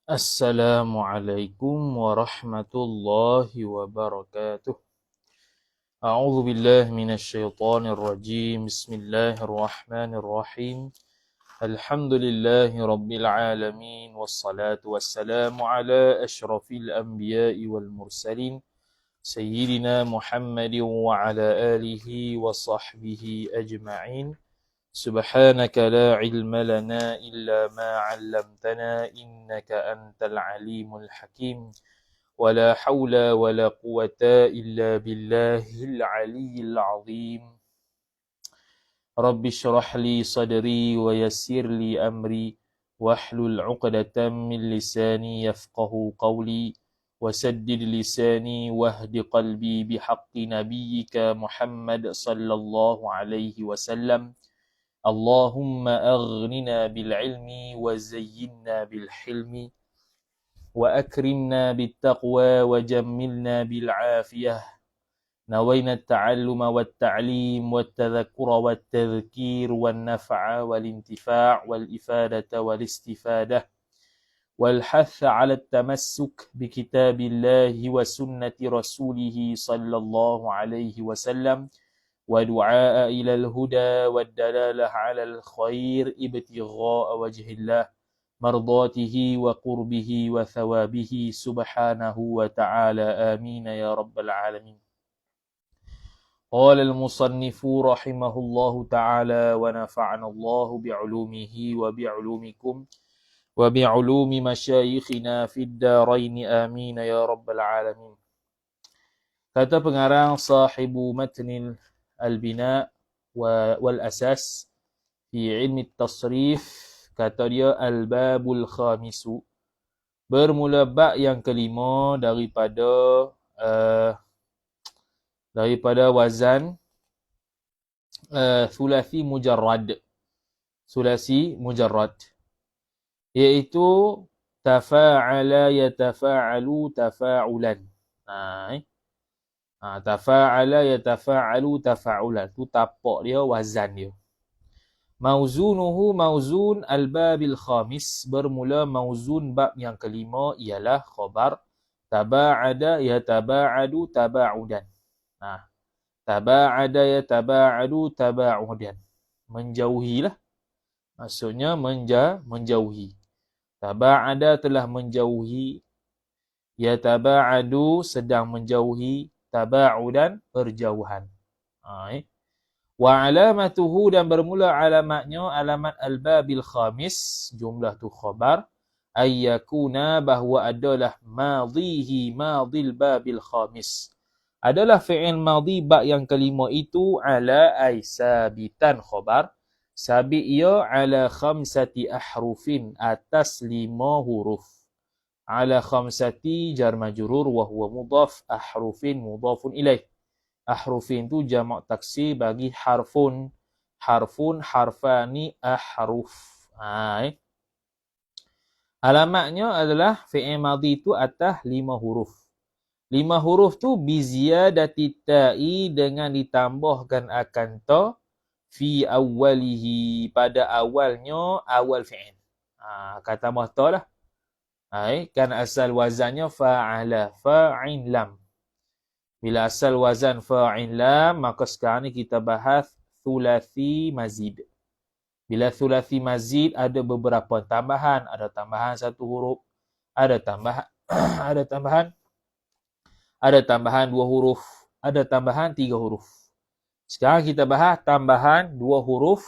Assalamualaikum warahmatullahi wabarakatuh. A'udzu billahi minasyaitonir rajim. Bismillahirrahmanirrahim. Alhamdulillahi rabbil alamin wassalatu wassalamu ala asyrafil anbiya'i wal mursalin sayyidina Muhammadin wa ala alihi wa sahbihi ajma'in. سبحانك لا علم لنا إلا ما علمتنا إنك أنت العليم الحكيم ولا حول ولا قوة إلا بالله العلي العظيم رب اشرح لي صدري ويسر لي أمري واحلل عقدة من لساني يفقه قولي وسدد لساني واهد قلبي بحق نبيك محمد صلى الله عليه وسلم اللهم أغننا بالعلم وزينا بالحلم وأكرمنا بالتقوى وجملنا بالعافية نوينا التعلم والتعليم والتذكر والتذكير والنفع والانتفاع والإفادة والاستفادة والحث على التمسك بكتاب الله وسنة رسوله صلى الله عليه وسلم ودعاء إلى الهدى والدلالة على الخير ابتغاء وجه الله مرضاته وقربه وثوابه سبحانه وتعالى آمين يا رب العالمين. قال المصنف رحمه الله تعالى ونفعنا الله بعلومه وبعلومكم وبعلوم مشايخنا في الدارين آمين يا رب العالمين. Kata pengarang sahibu matnil al-bina wal asas fi ilmi tasrif, kata dia al-babul khamisu, bermula bab yang kelima daripada wazan sulasi mujarrad, iaitu tafa'ala yatafa'alu tafa'ulan. Tafa'ala yatafa'alu tafa'ulan, tu tapak dia, wazan dia. Mauzunuhu mauzun al-babil khamis, bermula mauzun bab yang kelima ialah khabar taba'ada yataba'adu taba'udan. Taba'ada yataba'adu taba'udan, menjauhilah, maksudnya menjauhi. Taba'ada telah menjauhi, yataba'adu sedang menjauhi, taba'udan perjauhan. Wa alamatuhu, dan bermula alamatnya, alamat al-babil khamis, jumlah tu khabar, ayyakuna, bahawa adalah madhihi madhil babil khamis, adalah fi'il madhi bab yang kelima itu, ala ay sabitan khabar, sabit ia ala khamsati ahrufin, atas 5 huruf. Ala khamsati jar majrur wa huwa mudhaf, ahrufin mudhafun ilaih. Ahrufin tu jamak taksir bagi harfun, harfani, ahruf. Alamatnya adalah fi'il madhi tu atas 5 huruf. 5 huruf tu biziyadati ta'i, dengan ditambahkan akan ta, fi awwalihi, pada awalnya, awal fi'il. Kata ta lah. Kan asal wazannya fa'ala, fa'in lam. Bila asal wazan fa'in lam, maka sekarang ni kita bahas thulathi mazid. Bila thulathi mazid ada beberapa tambahan, ada tambahan 1 huruf, ada tambahan ada tambahan 2 huruf, ada tambahan 3 huruf. Sekarang kita bahas tambahan 2 huruf,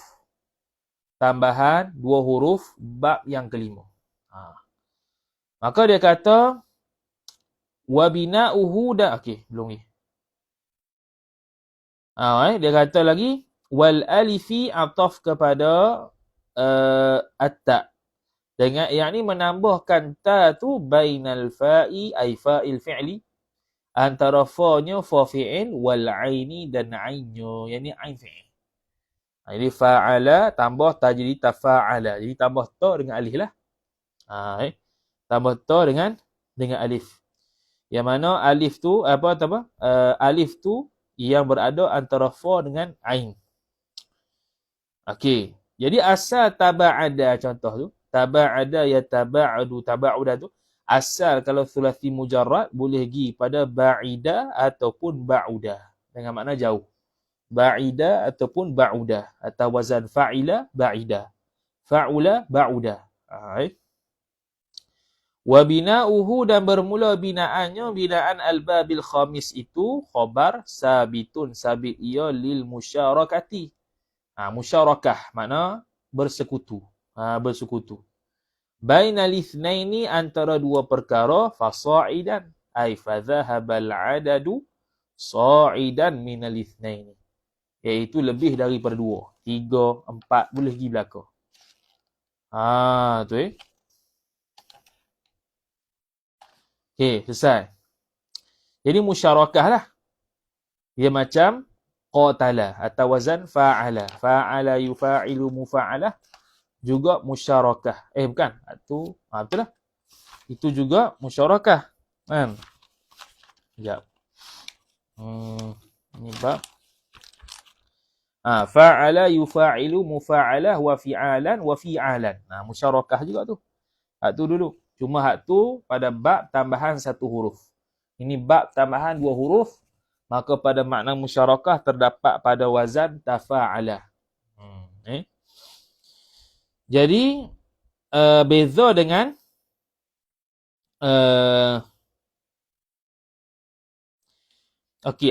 bab yang kelima. Maka dia kata wabina'uhu, belum ni. Dia kata lagi wal alifi, ataf kepada at-ta, dengan yakni menambahkan ta tu bainal fa'i ay fa'il fi'li, antara fa-nya fa fi'il wal aini dan ainnya, yakni ain fi'il. Jadi fa'ala tambah ta jadi tafa'ala, jadi tambah ta dengan alif lah. Tambah ta dengan alif. Yang mana alif tu alif tu yang berada antara fa dengan ain. Okey. Jadi asal taba'ada contoh tu, taba'ada yataba'adu, taba'uda tu asal kalau sulasi mujarrad boleh pergi pada ba'ida ataupun ba'uda dengan makna jauh. Ba'ida ataupun ba'uda atau wazan fa'ila ba'ida. Fa'ula ba'uda. Wa bina'uhu dan bermula binaannya, binaan al-babil khamis itu khabar sabitun, sabit ia lil musyarakati. Musyarakah makna bersekutu. Bersekutu. Bainal itsnaini antara dua perkara fasa'idan ay fadhahabal adadu sa'idan minal itsnaini. Iaitu lebih daripada 2, 3, 4 boleh pergi belakang. Tu Okey, selesai. Jadi musyarakah lah. Dia macam qatala atau wazan fa'ala. Fa'ala yufa'ilu mufa'alah. Juga musyarakah. Bukan. Itu, betul lah. Itu juga musyarakah. Kan? Sekejap. Ini bab. Fa'ala yufa'ilu mufa'alah wa fi'alan wa fi'alan. Musyarakah juga tu. Itu dulu. Cuma hak tu pada bab tambahan 1 huruf. Ini bab tambahan 2 huruf. Maka pada makna musyarakah terdapat pada wazan tafa'ala. Jadi, beza dengan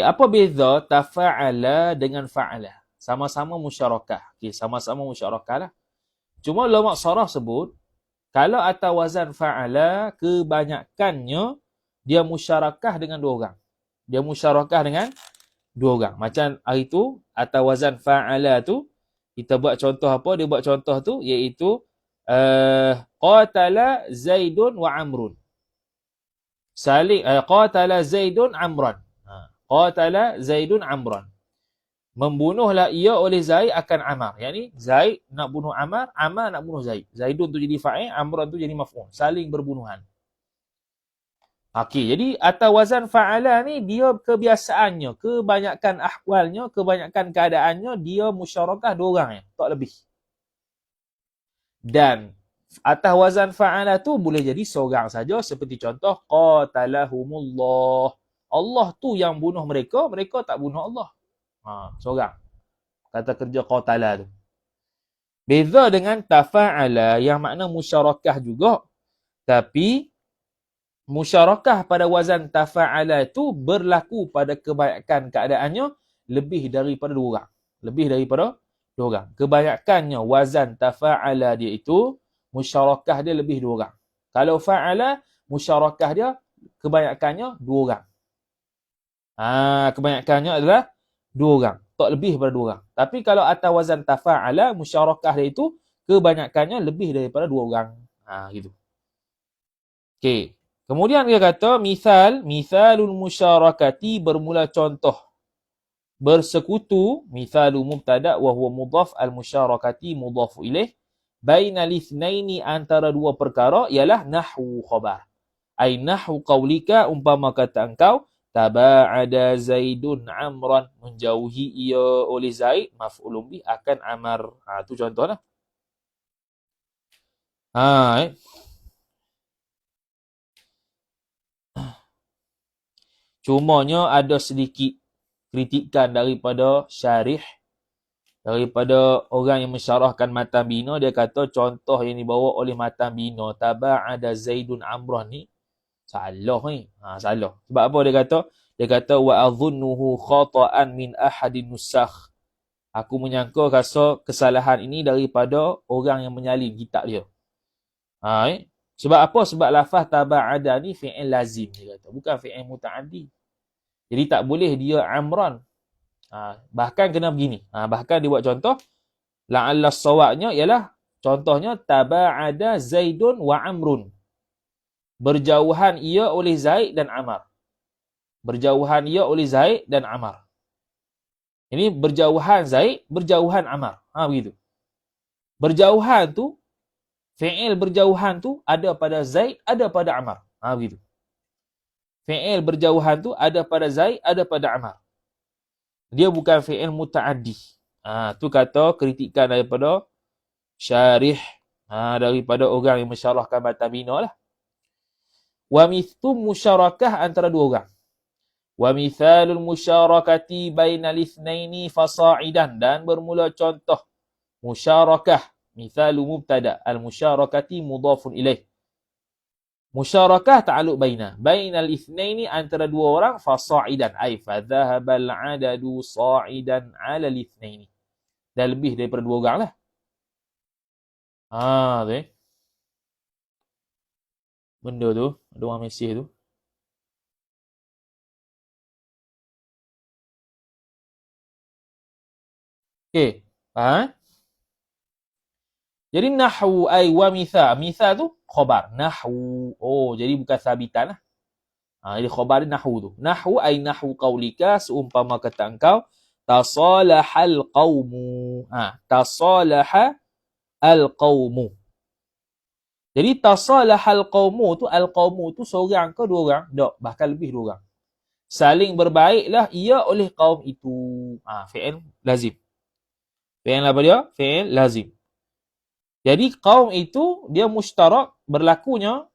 apa beza tafa'ala dengan fa'ala? Sama-sama musyarakah. Sama-sama musyarakah lah. Cuma ulama sarah sebut, kalau atas wazan fa'ala, kebanyakannya dia musyarakah dengan 2 orang. Dia musyarakah dengan 2 orang. Macam hari tu, atas wazan fa'ala tu, kita buat contoh apa? Dia buat contoh tu, iaitu qatala Zaidun wa Amrun. Qatala Zaidun Amran. Qatala Zaidun Amran. Membunuhlah ia oleh Zaid akan Amar. Yang ni, Zaid nak bunuh Amar, Amar nak bunuh Zaid. Zaidun tu jadi fa'il, Amran tu jadi maf'ul. Saling berbunuhan. Jadi atas wazan fa'ala ni, dia kebiasaannya, kebanyakan ahwalnya, kebanyakan keadaannya, dia musyarakah 2 orang ya, tak lebih. Dan atas wazan fa'ala tu boleh jadi seorang saja, seperti contoh, qatalahumullah. Allah tu yang bunuh mereka, mereka tak bunuh Allah. Seorang. Kata kerja qatala tu. Beza dengan tafa'ala yang makna musyarakah juga. Tapi musyarakah pada wazan tafa'ala itu berlaku pada kebanyakan keadaannya lebih daripada 2 orang. Lebih daripada 2 orang. Kebanyakannya wazan tafa'ala dia itu musyarakah dia lebih 2 orang. Kalau fa'ala, musyarakah dia kebanyakannya 2 orang. Kebanyakannya adalah 2 orang. Tak lebih daripada 2 orang. Tapi kalau atas wazan tafa'ala, musyarakah dia itu kebanyakannya lebih daripada 2 orang. Gitu. Okey. Kemudian dia kata, mithalul musyarakati bermula contoh. Bersekutu, mithalu mubtada' wa huwa mudhaf al-musyarakati mudhafu ilaih. Bainal itsnaini antara 2 perkara ialah nahwu khabar. Ai nahwu qaulika umpama kata engkau, taba'ada Zaidun Amran, menjauhi ia oleh Zaid, maf'ulun bih akan Amar. Tu contohlah. Cumanya ada sedikit kritikan daripada syarih, daripada orang yang mensyarahkan matan bina. Dia kata contoh yang dibawa oleh matan bina, taba'ada Zaidun Amran ni, salah ni. Salah. Sebab apa dia kata? Dia kata, wa adhunnuhu khata'an min ahadin nusakh. Aku menyangka rasa kesalahan ini daripada orang yang menyalin kitab dia. Sebab apa? Sebab lafaz taba'ada ni fi'il lazim, dia kata. Bukan fi'il muta'addi. Jadi tak boleh dia Amran. Bahkan kena begini. Bahkan dia buat contoh. La'alla sawabnya ialah, contohnya, taba'ada Zaidun wa Amrun. Berjauhan ia oleh Zaid dan Amar. Berjauhan ia oleh Zaid dan Amar. Ini berjauhan Zaid, berjauhan Amar. Begitu. Berjauhan tu, fi'il berjauhan tu ada pada Zaid, ada pada Amar. Begitu. Fi'il berjauhan tu ada pada Zaid, ada pada Amar. Dia bukan fi'il muta'addi. Tu kata kritikan daripada syarih Daripada orang yang mensyarahkan matan bina lah. Wa mithlu musyarakah antara dua orang. Wa mithalul musyarakati bainal ithnaini fasa'idan. Dan bermula contoh musyarakah. Mithalu mubtada. Al-musyarakati mudhafun ilaih. Musyarakah ta'aluk bainal ithnaini antara dua orang fasa'idan. Ay fadhahabal adadu sa'idan ala ithnaini. Dan lebih daripada dua orang lah. Tu. Benda tu. Ada orang mesej tu. Okey. Jadi nahwu ay wa mithal. Mithal tu khabar. Nahwu. Jadi bukan sabitan lah. Jadi khabar dia nahwu tu. Nahwu ay nahwu qaulika, seumpama kata engkau, tasalahal qaumu. Tasalaha al qaumu. Jadi tasalahal qaumu tu, al qaumu tu seorang ke dua orang? Tak, bahkan lebih dua orang. Saling berbaiklah ia oleh kaum itu. Fi'il lazim. Fi'il apa dia? Fi'il lazim. Jadi kaum itu dia mustarak, berlakunya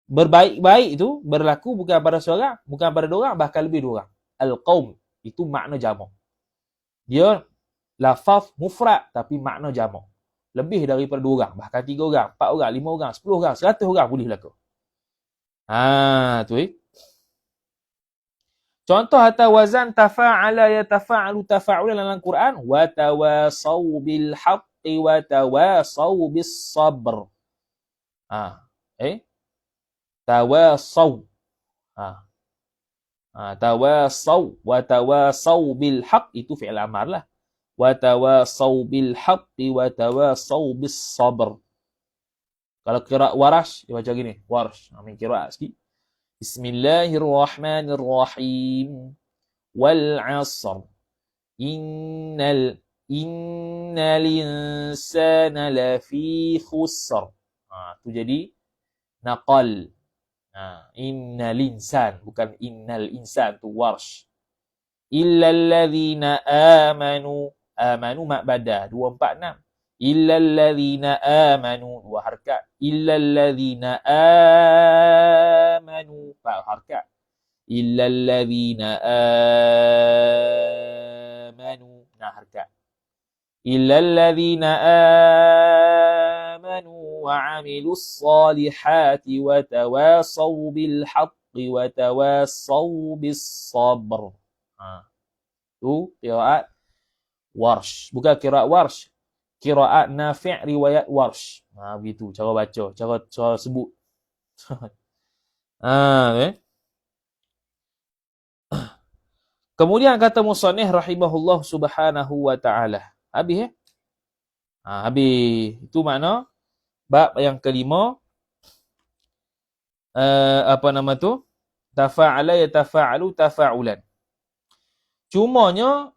berbaik-baik itu berlaku bukan pada seorang, bukan pada dua orang, bahkan lebih dua orang. Al-qaum itu makna jamak. Dia lafaz mufrad tapi makna jamak. Lebih daripada dua orang, bahkan tiga orang, 4 orang, 5 orang, 10 orang, 100 orang boleh berlaku. Tu. Contoh atas wazan tafa'ala yatafa'alu tafa'ulan dalam Quran, wa tawasaw bil haqqi wa tawasaw bis sabr. Tawasaw. Tawasaw wa tawasaw bil haqq itu fi'il amar lah. Wa tawasaw bil haqqi wa tawasaw bis sabr. Kalau qiraat Warash dia baca gini, Warash. Amin qiraat sikit. Bismillahirrahmanirrahim. Wal 'asr. Innal insana lafi khusr. Tu jadi naqal. Innal insan, bukan innal insan, tu Warsh. Illal ladzina amanu. Amanu mak badah 246. Illal ladzina amanu, 2 harakat. Illal ladzina amanu, 4 harakat. Illal ladzina amanu, 6 harakat. Illal ladzina amanu wa 'amilus salihati wa tawasaw bil haqqi wa tawasaw bis sabr. Tu qiraat Warsh, bukan qiraat Warsh. Qiraat Nafi' riwayat Warsh. Begitu cara baca, cara sebut. Kemudian kata musannif rahimahullah subhanahu wa ta'ala. Habis habis. Itu makna bab yang kelima. Apa nama tu? Tafa'ala yatafa'alu tafa'ulan. Cumanya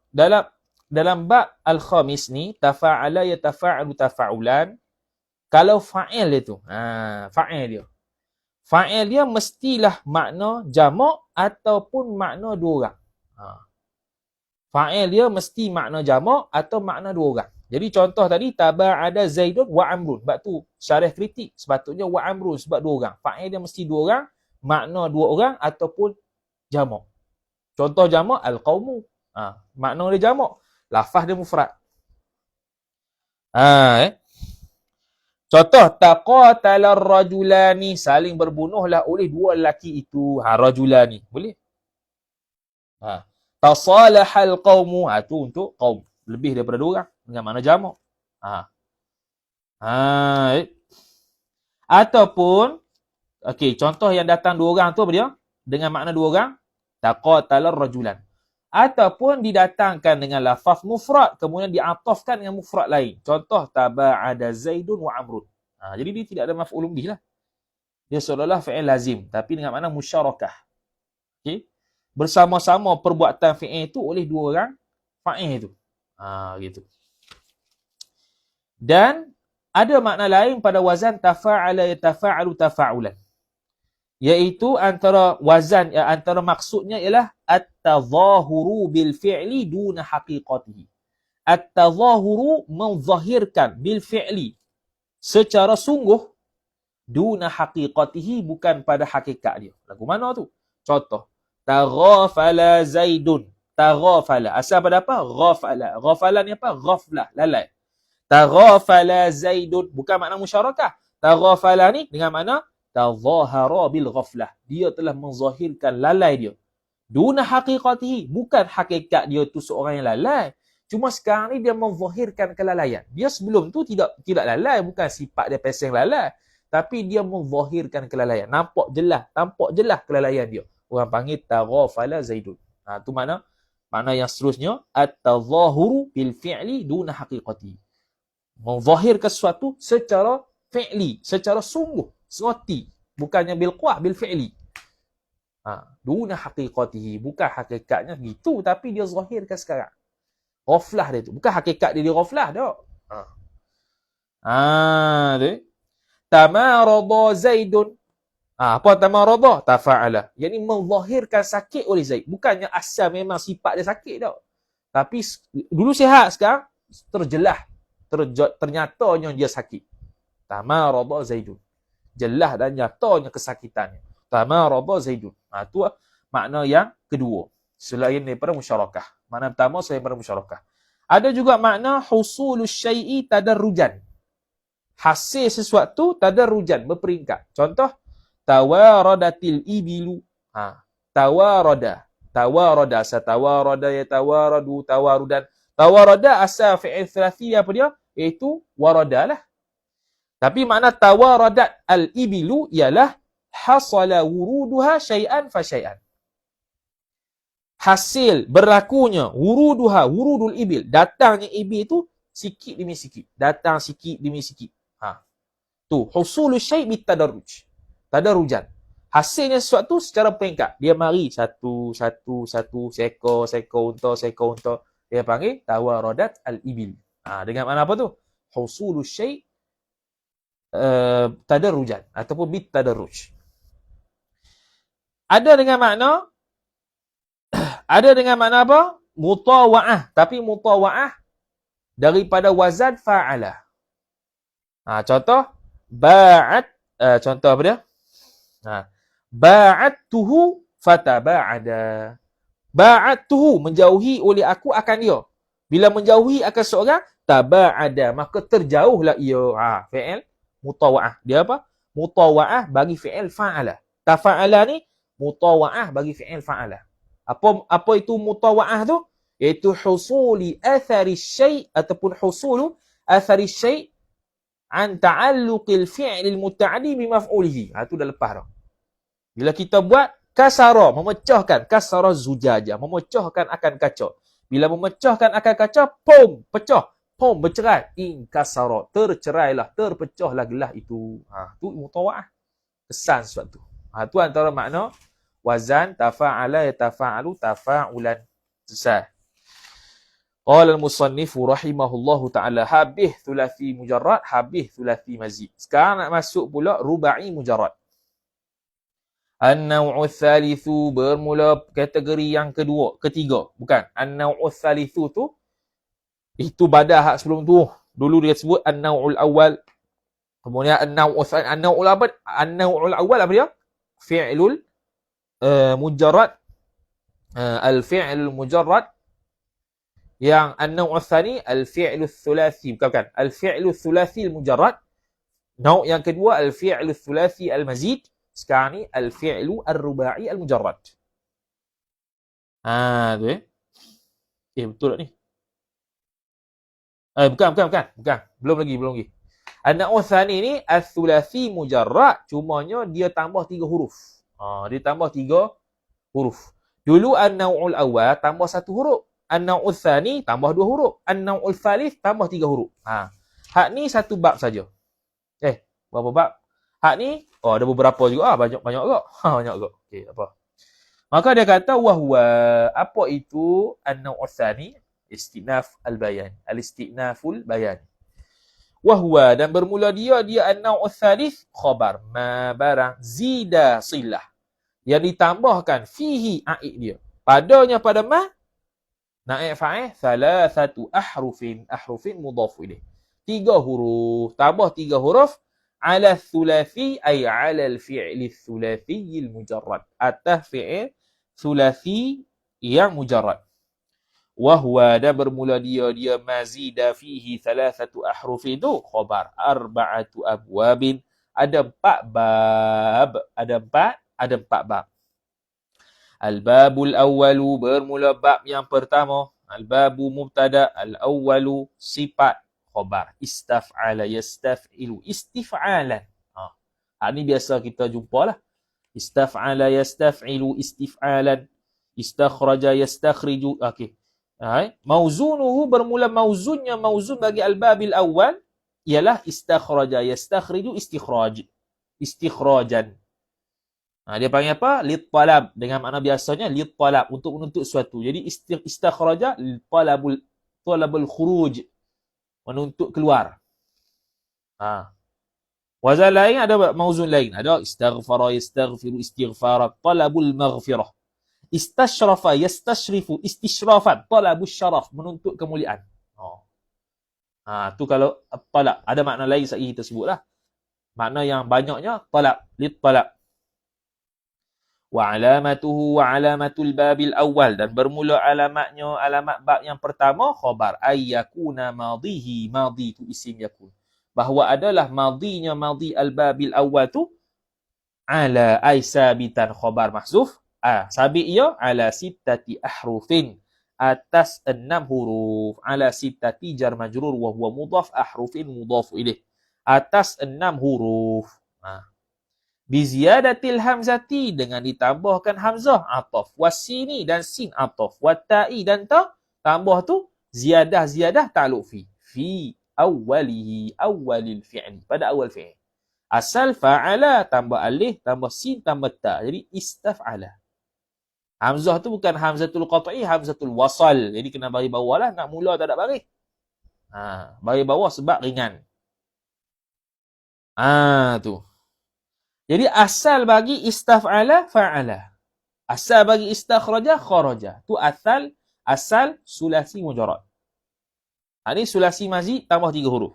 dalam bab al-khamis ni, tafa'ala yatafa'alu tafa'ulan, kalau fa'il dia tu, fa'il dia mestilah makna jamak ataupun makna dua orang. Fa'il dia mesti makna jamak atau makna dua orang. Jadi contoh tadi, taba'ada Zaidun wa Amrun. Sebab tu syarih kritik, sepatutnya wa Amrun sebab dua orang. Fa'il dia mesti dua orang, makna dua orang ataupun jamak. Contoh jamak, al-qawmu. Makna dia jamak. Lafaz dia mufrad. Contoh, taqatalar rajulani, saling berbunuhlah oleh dua lelaki itu. Rajulani. Boleh? Tasalahal qawmu. Tu untuk qaum. Lebih daripada dua orang. Dengan makna jamak. Ataupun, contoh yang datang dua orang tu apa dia? Dengan makna dua orang. Taqatalar rajulan. Ataupun didatangkan dengan lafaz mufrad, kemudian diatafkan dengan mufrad lain. Contoh, taba'ada Zaidun wa Amrun. Jadi dia tidak ada maf'ulun bih lah. Dia seolah-olah fi'il lazim, tapi dengan makna musyarakah. Bersama-sama perbuatan fi'il itu oleh dua orang fa'il itu. Gitu. Dan ada makna lain pada wazan tafa'ala yatafa'alu tafa'ulan. Iaitu antara wazan, antara maksudnya ialah at-tadhahuru bil fi'li duna haqiqatihi. At-tadhahuru menzahirkan bil fi'li, secara sungguh, duna haqiqatihi, bukan pada hakikat dia. Lagu mana tu? Contoh, taghafala Zaidun. Taghafala. Asal pada apa? Ghafala. Ghafala ni apa? Ghaflah. Lalai. Taghafala Zaidun. Bukan makna musyarakah. Taghafala ni dengan makna tadhahara bil ghaflah. Dia telah menzahirkan lalai dia. Duna haqiqatihi. Bukan hakikat dia tu seorang yang lalai. Cuma sekarang ni dia menzahirkan kelalaian. Dia sebelum tu tidak lalai. Bukan sifat dia peseng lalai. Tapi dia menzahirkan kelalaian. Nampak jelas kelalaian dia. Orang panggil taghafala Zaidun. Tu makna yang seterusnya, at-tadhahuru bil fi'li duna haqiqati. Menzahirkan sesuatu secara fi'li, secara sungguh, seroti. Bukannya bil quah, bil fi'li. Duna haqiqatihi. Bukan hakikatnya gitu, tapi dia zahirkan sekarang. Ghaflah dia tu. Bukan hakikat dia ghaflah tak. Tu. Tamarada Zaidun. Apa tamarada? Tafa'ala. Yang ni menzahirkan sakit oleh Zaid. Bukannya asal memang sifat dia sakit tak. Tapi dulu sihat, sekarang terjelas. Ternyatanya dia sakit. Tamarada Zaidun. Jelas dan nyatanya kesakitannya. Tamarada Zaidun. Itu makna yang kedua. Selain daripada musyarakah. Makna pertama selain daripada musyarakah. Ada juga makna husulus syai'i tadarrujan. Hasil sesuatu tadarrujan, berperingkat. Contoh, tawaradatil ibilu. Tawarada. Tawarada. Satawarada yatawaradu tawarudan. Tawarada asal fi'il thalathi apa dia? Iaitu warada lah. Tapi makna tawaradat al-ibilu ialah hasala wuruduha syai'an fa syai'an. Hasil berlakunya wurudul ibil. Datangnya ibil tu sikit demi sikit. Datang sikit demi sikit. Tu husulul syai' bit tadarruj. Tadarrujan. Hasilnya sesuatu secara peringkat. Dia mari satu, seekor unta. Dia panggil tawaradat al-ibil. Dengan mana apa tu? Husulul syai' tadarrujan ataupun bit tadarruj. Ada dengan makna apa? Mutawa'ah. Tapi mutawa'ah daripada wazan fa'ala. Contoh, ba'at. Contoh apa dia? Ba'attuhu fataba'ada. Ba'attuhu, menjauhi oleh aku akan dia. Bila menjauhi akan seorang, taba'ada, maka terjauhlah ia. Fi'il mutawa'ah. Dia apa? Mutawa'ah bagi fi'il fa'ala. Tafa'ala ni mutawa'ah bagi fi'il fa'ala. Apa itu mutawa'ah tu? Iaitu husuli athari syai' ataupun husulu athari syai' an ta'alluqil fi'lil muta'addi bimaf'ulihi. Itu dah lepas dah. Bila kita buat kasara, memecahkan, kasara zujaja, memecahkan akan kaca. Bila memecahkan akan kaca, pom, pecah, pom, bercerai. In kasara, tercerailah, terpecahlah gelas itu. Itu mutawa'ah. Kesan sesuatu. Itu antara makna wazan tafa'ala yatafa'alu tafa'ulan. Selesai. Qala al-musannifu rahimahullahu ta'ala habih thulathi mujarrad, habih thulathi mazid. Sekarang nak masuk pula ruba'i mujarrad. An-naw'u thalithu, bermula kategori yang ketiga. Bukan. An-naw'u thalithu tu, itu badah hak sebelum tu. Dulu dia sebut an-naw'ul awal. Kemudian an-naw'ul awal apa dia? Fi'lul mujarrad. Al-fi'lul mujarrad. Yang an-naw'u tsani al-fi'lu tsulathi. Bukan. Al-fi'lu tsulathi al-mujarrad. Naw' yang kedua al-fi'lu tsulathi al-mazid. Sekarang ni al-fi'lu ar-ruba'i al-mujarrad. Tu betul tak ni? Bukan. Belum lagi. An-naw'u tsani ni al-tsulathi mujarrad. Cumanya dia tambah 3 huruf. Dia tambah 3 huruf. Dulu an-naw'ul awal tambah 1 huruf. An-naw'ul tsani tambah 2 huruf. An-naw'ul tsalits tambah 3 huruf. Hak ni satu bab saja. Berapa bab? Hak ni ada beberapa juga. Banyak juga. Banyak juga. Okey, apa? Maka dia kata wahwa, apa itu an-naw'ul tsani? Istinaf al-bayan. Al-istinaful bayan. Wahwa, dan bermula dia an-naw'ul tsalits khabar ma barang zida silah. Yang ditambahkan fihi aid dia. Padanya pada ma naib fa'il thalathatu ahrufin mudhaf ilaih. 3 huruf. Tambah 3 huruf. Ala thulathi ay ala al-fi'li thulathi al-mujarrad. Atas fi'il thulathi yang mujarrad. Wahwa dan bermula dia mazida fihi thalathatu ahruf itu khabar. Arba'atu abwabin. Ada 4 bab. Ada 4 bab. Al-babul awwalu bermula bab yang pertama. Al-babu mubtada, al-awwalu sifat khabar. Istaf'ala yastaf'ilu istif'alan. Ini biasa kita jumpa lah. Istaf'ala yastaf'ilu istif'alan. Istakhraja yastakhriju. Okey. Mauzunuhu bermula mauzunnya mauzun bagi al-babil awwal ialah istakhraja yastakhriju istikhrajan. Dia panggil apa? Lit-talab. Dengan makna biasanya lit-talab, untuk menuntut sesuatu. Jadi istakhraja talabul khuruj, menuntut keluar. Wazan lain ada mauzun lain. Ada istaghfara yastaghfiru istighfara, talabul maghfirah. Istashrafa yastashrifu istishrafan, talabul syaraf, menuntut kemuliaan. Tu kalau talab. Ada makna lain saya kita sebutlah. Makna yang banyaknya talab, lit-talab. Wa alamatuhu wa alamatul babil awal, dan bermula alamatnya alamat bab yang pertama khabar ayyakuna madihi, madi tu isim yakun, bahawa adalah madinya madi al babil awal tu ala ay sabitan khabar mahzuf, sabit ia ala sittati ahrufin, atas 6 huruf. Ala sittati jar majrur wa huwa mudhaf, ahrufin mudhaf ilaih, atas 6 huruf. Biziyadatil hamzati, dengan ditambahkan hamzah ataf, wasini dan sin ataf, watai dan ta, tambah tu ziyadah ta'alluq fi awwalihi, awwalil fi'li, pada awal fi'il. Asal fa'ala tambah alif tambah sin tambah ta, jadi istaf'ala. Hamzah tu bukan hamzatul qat'i, hamzatul wasal, jadi kena bagi bawah lah. Nak mula tak ada bagi, bagi bawah sebab ringan. Tu. Jadi asal bagi istaf'ala fa'ala. Asal bagi istakhraja kharaja. Tu asal sulasi mujarrad. Ini sulasi mazid tambah 3 huruf.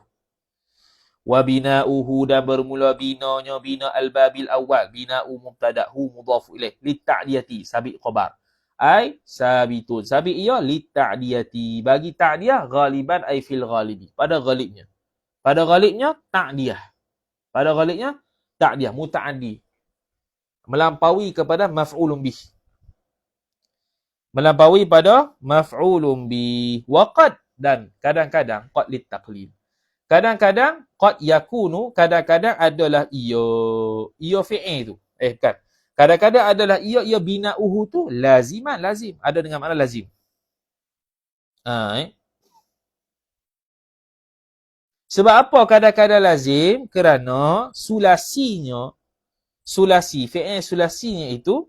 Wa bina'uhu, dan bermula binanya bina al-babil awal. Bina'u mubtada'hu mudhafu ilaih. Litta'diyati, sabit khabar. Ay sabitun. Sabit ia litta'diyati. Bagi ta'diyah ghaliban ay fil ghalibi. Pada ghalibnya. Pada ghalibnya ta'diyah. Pada ghalibnya ta'diyah, muta'addi. Melampaui kepada maf'ulun bih. Melampaui pada maf'ulun bih. Waqad, dan kadang-kadang qad litaqlid. Kadang-kadang qad yakunu, kadang-kadang adalah ia fi'il tu. Bukan. Kadang-kadang adalah ia bina'uhu tu laziman, lazim. Ada dengan makna lazim. Sebab apa kadang-kadang lazim? Kerana sulasi, fi'il sulasinya itu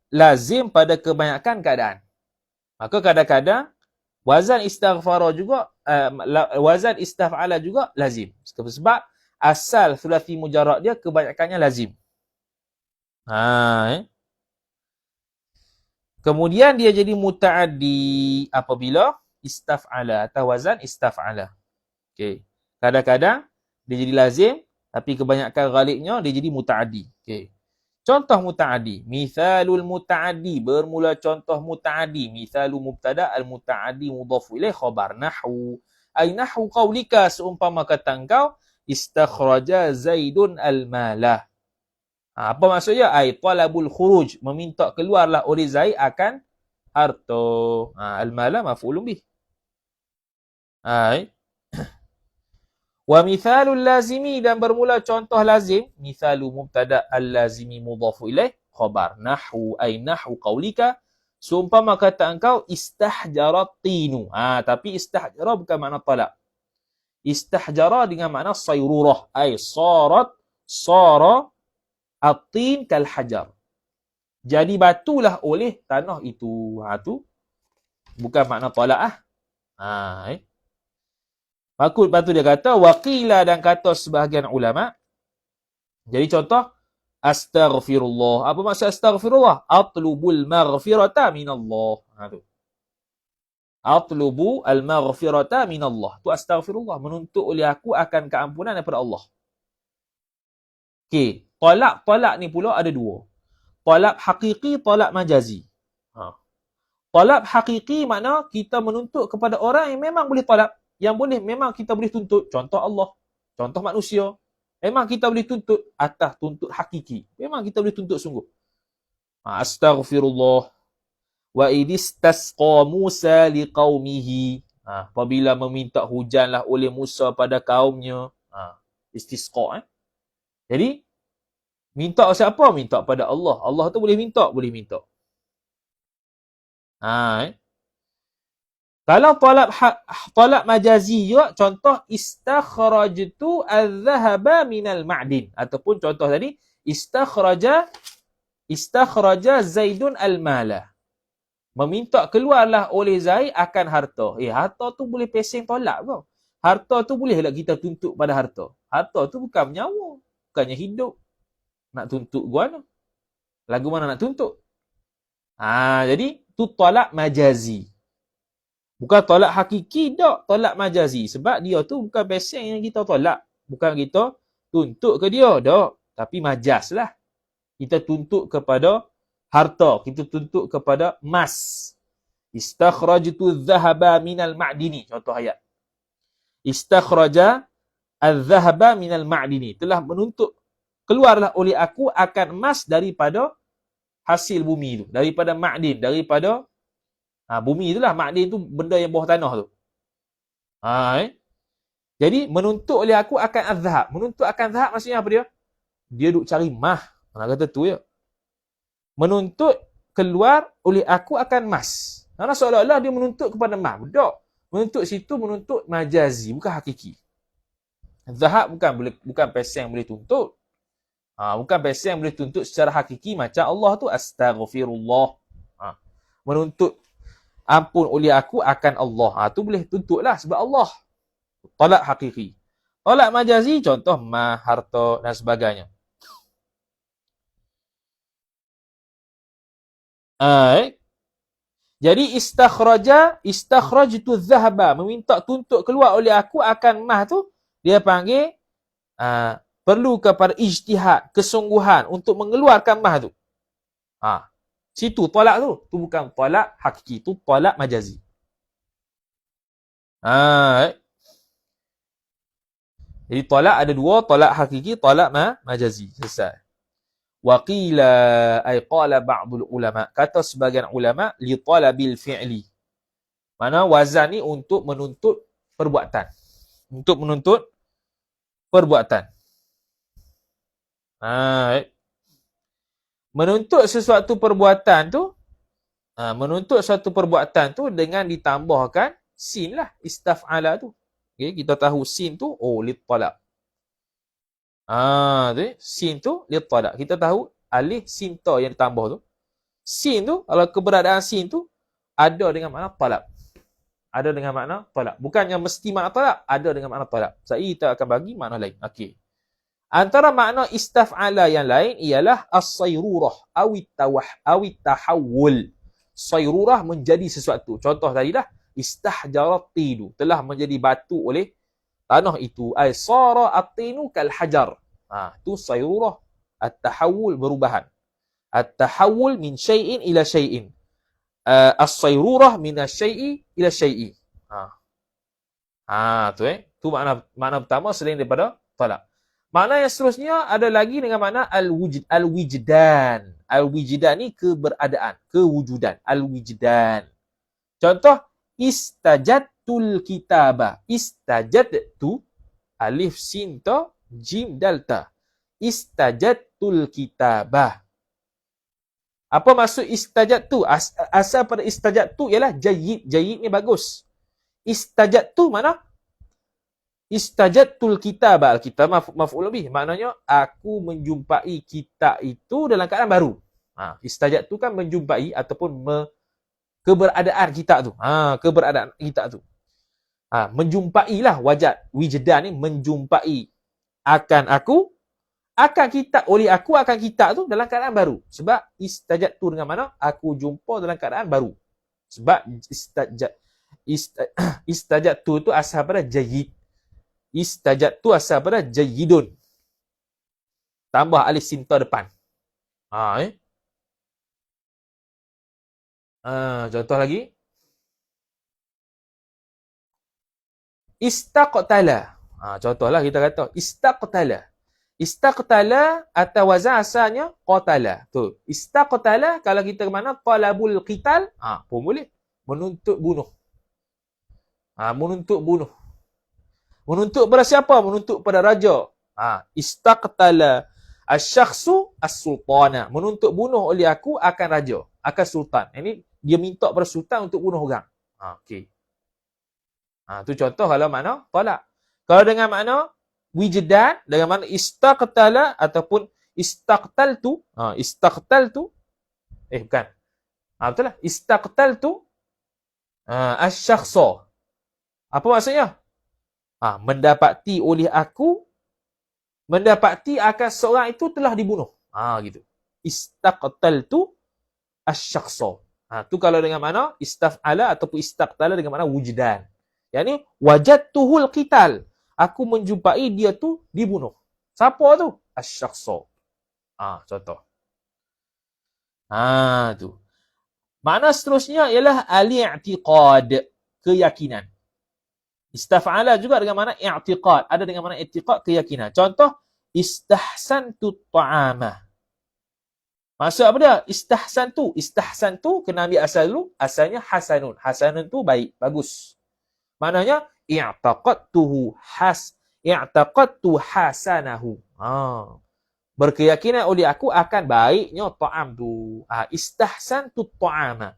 lazim pada kebanyakan keadaan. Maka kadang-kadang wazan istaghfara juga, wazan istaf'ala juga lazim. Sebab asal sulasi mujarrad dia kebanyakannya lazim. Kemudian dia jadi muta'addi apabila istaf'ala atau wazan istaf'ala. Okey. Kadang-kadang dia jadi lazim, tapi kebanyakan ghalibnya dia jadi muta'addi. Okey. Contoh muta'addi. Mithalul muta'addi, bermula contoh muta'addi. Mithalu mubtada' al-muta'addi mudhafu ilaih khabar. Nahwu. Ay nahwu qawlika, seumpama kata engkau, istakhraja Zaidun al-malah. Apa maksudnya? Ay talabul khuruj, meminta keluarlah oleh Zaid akan harta. Al-malah maf'ulun bih. Wa mithalul lazimi, dan bermula contoh lazim. Mithalu mubtada' al-lazimi mudhafu ilaih khabar. Nahwu ay nahwu qawlika, seumpama kata engkau istahjarat tinu. Tapi istahjara bukan makna talab. Istahjara dengan makna sayrurah. Ay sara at-tin kal hajar. Jadi batulah oleh tanah itu. Tu bukan makna talab. Lepas tu dia kata waqila, dan kata sebahagian ulama. Jadi contoh astaghfirullah. Apa maksud astaghfirullah? Atlubul maghfirata minallah. Tu. Atlubu al-maghfirata minallah. Tu astaghfirullah. Menuntut oleh aku akan keampunan daripada Allah. Okey. Talak ni pula ada dua. Talak hakiki, talak majazi. Ha. Talak hakiki makna kita menuntut kepada orang yang memang boleh talak. Yang boleh, memang kita boleh tuntut. Contoh Allah. Contoh manusia. Memang kita boleh tuntut atas tuntut hakiki. Memang kita boleh tuntut sungguh. Astaghfirullah. Wa idistasqa Musa liqaumihi. Apabila meminta hujanlah oleh Musa pada kaumnya. Istisqa. Jadi, minta siapa? Minta pada Allah. Allah tu boleh minta? Boleh minta. Kalau talab majazi juga, contoh istakhrajtu al-dhahaba minal ma'din. Ataupun contoh tadi, istakhraja Zaidun al-mala. Meminta keluarlah oleh Zaid akan harta. Harta tu boleh pesing tolak kau. Harta tu bolehlah kita tuntut pada harta. Harta tu bukan nyawa. Bukannya hidup. Nak tuntut gua mana? Lagu mana nak tuntut? Jadi, tu talak majazi. Bukan tolak hakiki, tak. Tolak majazi. Sebab dia tu bukan pesing yang kita tolak. Bukan kita tuntut ke dia, tak. Tapi majaz lah. Kita tuntut kepada harta. Kita tuntut kepada emas. Istakhrajtu dhahaba minal ma'dini. Contoh ayat. Istakhraja al-dhahaba minal ma'dini. Telah menuntut. Keluarlah oleh aku akan emas daripada hasil bumi tu. Daripada ma'din. Daripada bumi itulah. Ma'din tu benda yang bawah tanah tu. Jadi, menuntut oleh aku akan az-zahab. Menuntut akan zahab maksudnya apa dia? Dia duk cari mah. Nak kata tu ya. Menuntut keluar oleh aku akan emas. Karena seolah-olah dia menuntut kepada emas. Tak. Menuntut situ menuntut majazi. Bukan hakiki. Zahab bukan peseng boleh tuntut. Bukan peseng boleh tuntut secara hakiki. Macam Allah tu astaghfirullah. Menuntut ampun oleh aku akan Allah. Tu boleh tuntutlah sebab Allah. Talak hakiki. Talak majazi contoh mah, harta dan sebagainya. Jadi istakhrajtu dhahaba, meminta tuntut keluar oleh aku akan mah tu, dia panggil perlu kepada ijtihad, kesungguhan untuk mengeluarkan mah tu. Situ tolak tu bukan tolak hakiki, tu tolak majazi. Jadi tolak ada dua, tolak hakiki, tolak majazi. Selesai. Waqila ay qala ba'dul ulama, kata sebagian ulama, li talabil fi'li. Mana wazan ni untuk menuntut perbuatan. Untuk menuntut perbuatan. Menuntut sesuatu perbuatan tu, menuntut suatu perbuatan tu dengan ditambahkan sin lah, istaf'ala tu. Okay, kita tahu sin tu, li talab. Sin tu li talab. Kita tahu alif sin ta yang ditambah tu. Sin tu, kalau keberadaan sin tu ada dengan makna talab. Ada dengan makna talab. Bukannya mesti makna talab, ada dengan makna talab. Saya kita akan bagi makna lain. Okey. Antara makna istaf'ala yang lain ialah as-sayrurah awit tahawul. Sayrurah menjadi sesuatu. Contoh tadi dah, istahjarat tinu, telah menjadi batu oleh tanah itu. Ay sara at-tinu kal hajar. Tu sayrurah, at-tahawul, perubahan. At-tahawul min syai'in ila syai'in. As-sayrurah min asy-syai'i ila syai'i. Tu makna pertama selain daripada talab. Makna yang seterusnya ada lagi dengan makna al-wijdan. Al-wijdan ni keberadaan, kewujudan. Al-wijdan. Contoh, istajadtul kitaba. Istajadtu, alif sin ta, jim dal ta. Istajadtul kitaba. Apa maksud istajadtu? Asal pada istajadtu ialah jayyid. Jayyid ni bagus. Istajadtu mana? Istajadtul kitaba. Al-kitab maf'ul bih. Maknanya, aku menjumpai kitab itu dalam keadaan baru. Istajadtu kan menjumpai ataupun keberadaan kitab tu. Keberadaan kitab tu. Menjumpailah wajad. Wijdan ni menjumpai akan aku, akan kitab, oleh aku akan kitab tu dalam keadaan baru. Sebab istajadtu dengan mana? Aku jumpa dalam keadaan baru. Sebab Istajatu tu asal pada jayyid. Istajatu asal pada jayyidun. Tambah alif sinta depan. Contoh lagi. Istaqtala. Contohlah kita kata istaqtala. Istaqtala atau wazan asalnya qatala. Tu. Istaqtala kalau kita ke mana talabul qital, pun boleh. Menuntut bunuh. Menuntut bunuh. Menuntut pada siapa? Menuntut pada raja. Istaqtala asy-syakhsu as-sultana. Menuntut bunuh oleh aku akan raja, akan sultan. Ini dia minta pada sultan untuk bunuh orang. Okey. Tu contoh kalau makna talak. Kalau dengan makna wijdan, dengan makna istaqtala ataupun istaqtaltu. Istaqtaltu. Bukan. Betul lah. Istaqtaltu asy-syakhsa. Apa maksudnya? Mendapati oleh aku, mendapati akan seorang itu telah dibunuh. Gitu. Istaqtaltu asy-syakhsa. Tu kalau dengan makna istaf'ala ataupun istaqtala dengan makna wujdan. Yang ni wajadtuhul qital. Aku menjumpai dia tu dibunuh. Siapa tu? Asy-syakhsa. Contoh. Tu. Makna seterusnya ialah al-i'tiqad, keyakinan. Istaf'ala juga dengan makna i'tiqad. Ada dengan makna i'tiqad, keyakinan. Contoh, istahsantu ta'ama. Maksud apa dia? Istahsantu. Istahsantu, kena ambil asal dulu. Asalnya hasanun. Hasanun tu baik, bagus. Maknanya, i'taqadtu hasanahu. Berkeyakinan oleh aku akan baiknya ta'am tu. Istahsantu ta'ama.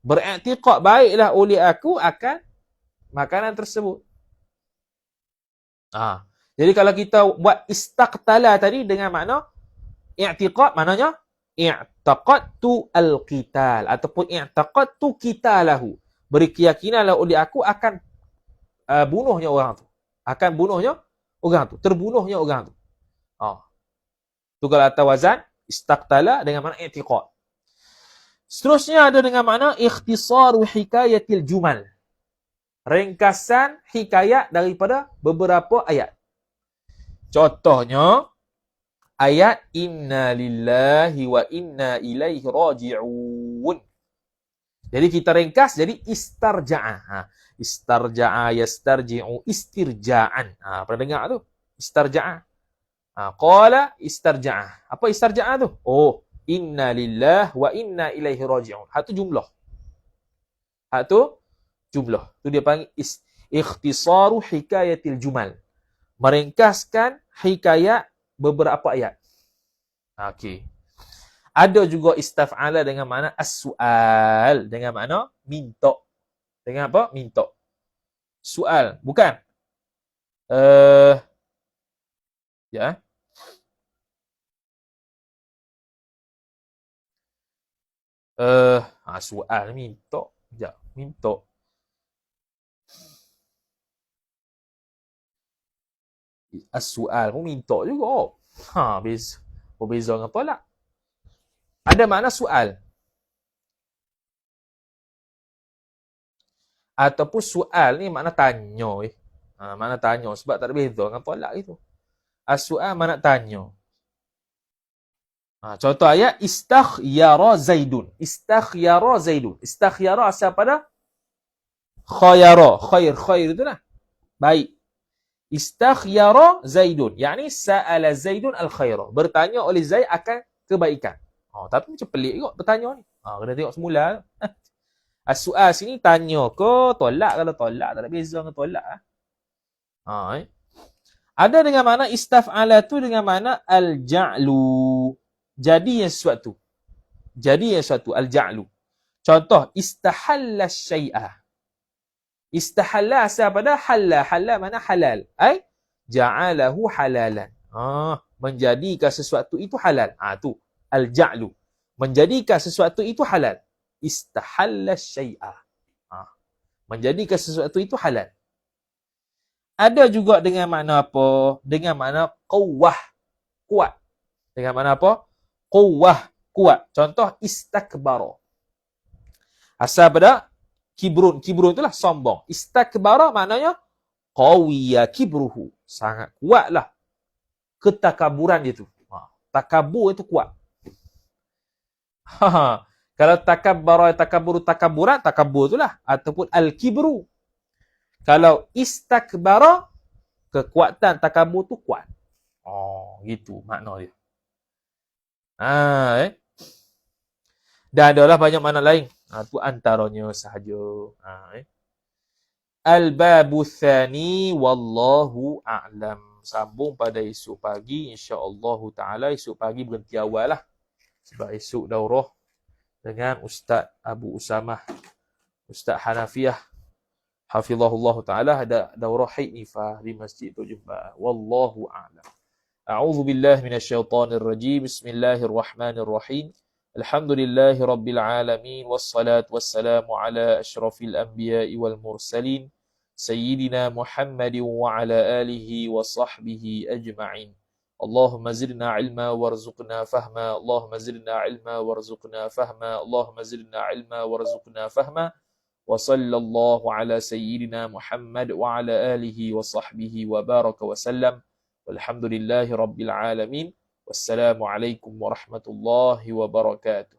Beriktiqad baiklah oleh aku akan makanan tersebut. Jadi kalau kita buat istaqtala tadi dengan makna i'tiqad, maknanya i'taqadtu al-qital ataupun i'taqadtu qitalahu. Berkeyakinanlah oleh aku akan bunuhnya orang tu. Akan bunuhnya orang tu. Terbunuhnya orang tu. Tu kalau atas wazan istaqtala dengan makna i'tiqad. Seterusnya ada dengan makna ikhtisaru hikayatil jumal. Ringkasan hikayat daripada beberapa ayat. Contohnya ayat inna lillahi wa inna ilaihi raji'un. Jadi kita ringkas jadi istarja'a. Istarja'a yastarji'u istirja'an. Pernah dengar tu? Istarja'a. Qala istarja'a. Apa istarja'a tu? Inna lillahi wa inna ilaihi raji'un. Hak tu jumlah. Hak tu jumlah. Tu dia panggil ikhtisaru hikayatil jumal. Meringkaskan hikayat beberapa ayat. Okey. Ada juga istaf'ala dengan makna as-su'al. Dengan makna minta. Dengan apa? Minta. Soal. Bukan. Soal minta. Sekejap. Minta. As-su'al pun minta juga. Berbeza dengan tolak. Ada makna soal. Ataupun soal ni makna tanya. Makna tanya. Sebab tak ada beza dengan tolak itu. As-su'al makna tanya. Contoh ayat istakhyara zaidun. Istakhyara zaidun. Istakhyara asal pada khayara. Khair itu lah. Baik. Istakhyara zaidun. Yakni sa'ala zaidun al-khaira. Bertanya oleh Zaid akan kebaikan. Tapi macam pelik juga bertanya ni. Kena tengok semula. As-su'al sini tanya ke tolak. Kalau tolak tak ada beza dengan tolak. Ada dengan makna istaf'ala tu dengan makna al-ja'lu. Jadi yang sesuatu. Jadi yang sesuatu. Al-ja'lu. Contoh, istahalla syai'ah. Istahalla asal pada halal. Halal mana halal. Ja'alahu halalan. Menjadikan sesuatu itu halal. Tu. Al-ja'lu. Menjadikan sesuatu itu halal. Istahalla syai'ah. Menjadikan sesuatu itu halal. Ada juga dengan makna apa? Dengan makna quwwah. Kuat. Dengan makna apa? Quwwah. Kuat. Contoh, istakbara. Asal pada Kibrun itulah sombong. Istakbara maknanya qawiya kibruhu. Sangat kuatlah ketakaburan dia tu. Takabur itu kuat. Kalau takaburan, takabur itulah. Ataupun al-kibru. Kalau istakbara, kekuatan takabur tu kuat. Gitu makna dia. Dan adalah banyak makna lain. Itu antaranya sahaja. Al-babu tsani wallahu a'lam. Sambung pada esok pagi insya-Allah taala. Esok pagi berhenti awal lah. Sebab esok daurah dengan Ustaz Abu Usamah, Ustaz Hanafiah hafizahullah taala, ada daurah haid nifah di Masjid Tujuhbah. Wallahu a'lam. A'udzu billahi minasyaitonir rajim. Bismillahirrahmanirrahim. Alhamdulillahi rabbil alamin wassalatu wassalamu ala asyrafil anbiya'i wal mursalin sayyidina Muhammadin wa ala alihi wa sahbihi ajma'in. Allahumma zidna ilma warzuqna fahma. Allahumma zidna ilma warzuqna fahma. Allahumma zidna ilma warzuqna fahma. Wa sallallahu ala sayyidina Muhammad wa ala alihi wa sahbihi wa baraka wa sallam. Walhamdulillahi rabbil alamin. Wassalamu alaikum warahmatullahi wabarakatuh.